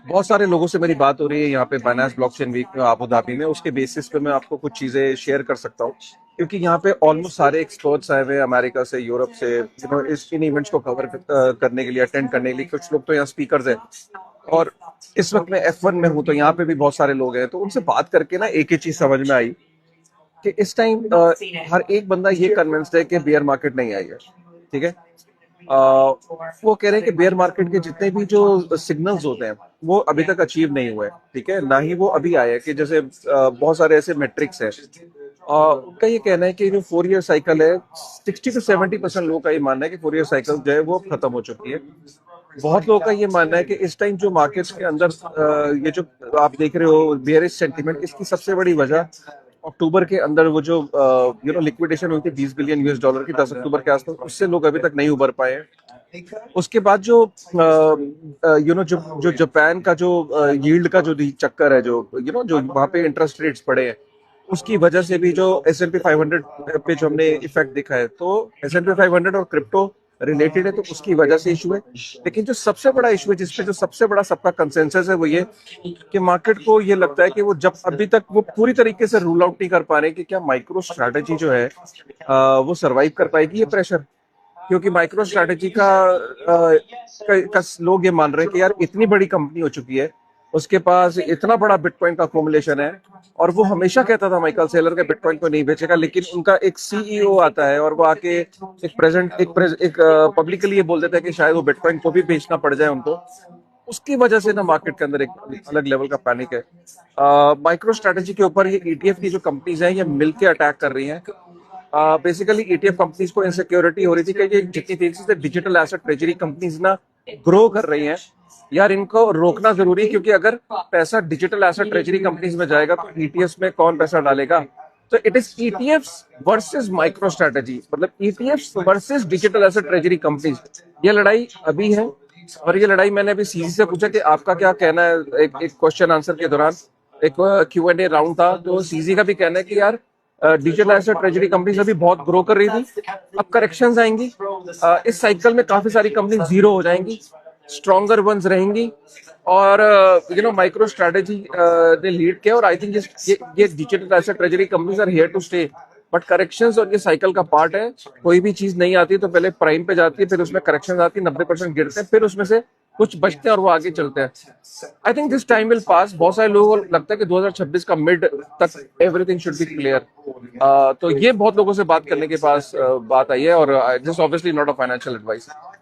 बहुत सारे लोगों से मेरी बात हो रही है यहाँ पे बाइनेंस ब्लॉकचेन वीक में आबू धाबी में। उसके बेसिस पे मैं आपको कुछ चीजें शेयर कर सकता हूँ, क्योंकि यहाँ पे ऑलमोस्ट सारे एक्सपर्ट्स आए हुए हैं अमेरिका से, यूरोप से, इस इन इवेंट्स को कवर करने के लिए, अटेंड करने के लिए। कुछ लोग तो यहाँ स्पीकर्स हैं, और इस वक्त मैं F1 में हूँ, तो यहाँ पे भी बहुत सारे लोग हैं। तो उनसे बात करके ना एक ही चीज समझ में आई कि इस टाइम हर एक बंदा ये कन्विंस्ड है कि बियर मार्केट नहीं आई है। ठीक है। वो कह रहे हैं कि बेयर मार्केट के जितने भी जो सिग्नल्स होते हैं वो अभी तक अचीव नहीं हुए। ठीक है, ना ही वो अभी आए हैं। कि जैसे बहुत सारे ऐसे मेट्रिक्स हैं। उनका ये कहना है कि जो 4 ईयर साइकिल है, 60 to 70% लोगों का ये मानना है कि 4 ईयर साइकिल जो है वो खत्म हो चुकी है। बहुत लोगों का ये मानना है कि इस टाइम जो मार्केट्स के अंदर ये जो आप देख रहे हो बेयरिश सेंटीमेंट, इसकी सबसे बड़ी वजह अक्टूबर के अंदर वो जो लिक्विडेशन हुई थी $20 बिलियन की 10 अक्टूबर के आसपास, उससे लोग अभी तक नहीं उबर पाए हैं। उसके बाद जो जो जो जापान का जो यील्ड का जो चक्कर है, जो जो वहां पे इंटरेस्ट रेट्स पड़े हैं, उसकी वजह से भी जो S&P 500 पे जो हमने इफेक्ट दिखा है, तो S&P 500 और क्रिप्टो रिलेटेड है, तो उसकी वजह से इशू है। लेकिन जो सबसे बड़ा इशू है, जिसपे जो सबसे बड़ा सबका कंसेंसस है, वो ये कि मार्केट को ये लगता है कि वो जब अभी तक वो पूरी तरीके से रूल आउट नहीं कर पा रहे कि क्या माइक्रो स्ट्रैटेजी जो है वो सरवाइव कर पाएगी ये प्रेशर। क्योंकि माइक्रो स्ट्रैटेजी का लोग ये मान रहे हैं कि यार इतनी बड़ी कंपनी हो चुकी है, उसके पास इतना बड़ा बिटकॉइन का अकोमुलेशन है, और वो हमेशा कहता था माइकल सेलर के बिटकॉइन को नहीं बेचेगा, लेकिन उनका एक सीईओ आता है और वो आके एक पब्लिकली ये बोल देता है कि शायद वो बिटकॉइन को भी बेचना पड़ जाए उनको। उसकी वजह से ना मार्केट के अंदर एक अलग लेवल का पैनिक है। माइक्रो स्ट्रेटेजी के ऊपर ये ईटीएफ की जो कंपनीज हैं, ये मिलके अटैक कर रही हैं। बेसिकली ईटीएफ कंपनीज को इनसिक्योरिटी हो रही थी कि ये जितनी तेजी से डिजिटल एसेट ट्रेजरी कंपनीज ना ग्रो कर रही हैं, यार इनको रोकना जरूरी है। क्योंकि अगर पैसा डिजिटल एसेट ट्रेजरी कंपनीज में जाएगा तो ईटीएफ में कौन पैसा डालेगा। तो it is ETF versus MicroStrategy, मतलब ETF versus digital asset treasury companies. ये लड़ाई अभी है। और ये लड़ाई मैंने अभी सीजी से पूछा कि आपका क्या कहना है, एक एक क्वेश्चन आंसर के दौरान एक Q&A राउंड था, तो सीजी का भी कहना है कि यार डिजिटल एसेट ट्रेजरी कंपनीज अभी बहुत ग्रो कर रही थी, अब करेक्शंस आएंगी। इस साइकिल में काफी सारी कंपनी जीरो हो जाएंगी, स्ट्रॉन्गर वंस रहेंगी। और माइक्रो स्ट्रेटेजी ने लीड किया, और आई थिंक ये digital asset treasury companies are here to stay. But corrections और ये साइकिल का पार्ट है। कोई भी चीज नहीं आती तो पहले प्राइम पे जाती है, फिर उसमें करेक्शन आती है, 90% गिरते हैं, फिर उसमें से कुछ बचते हैं और वो आगे चलते हैं। I think this time will pass. बहुत सारे लोगों को लगता है कि 2026 का मिड तक एवरीथिंग शुड बी क्लियर। तो ये बहुत लोगों से बात करने के पास बात आई है, और this obviously not a financial advice.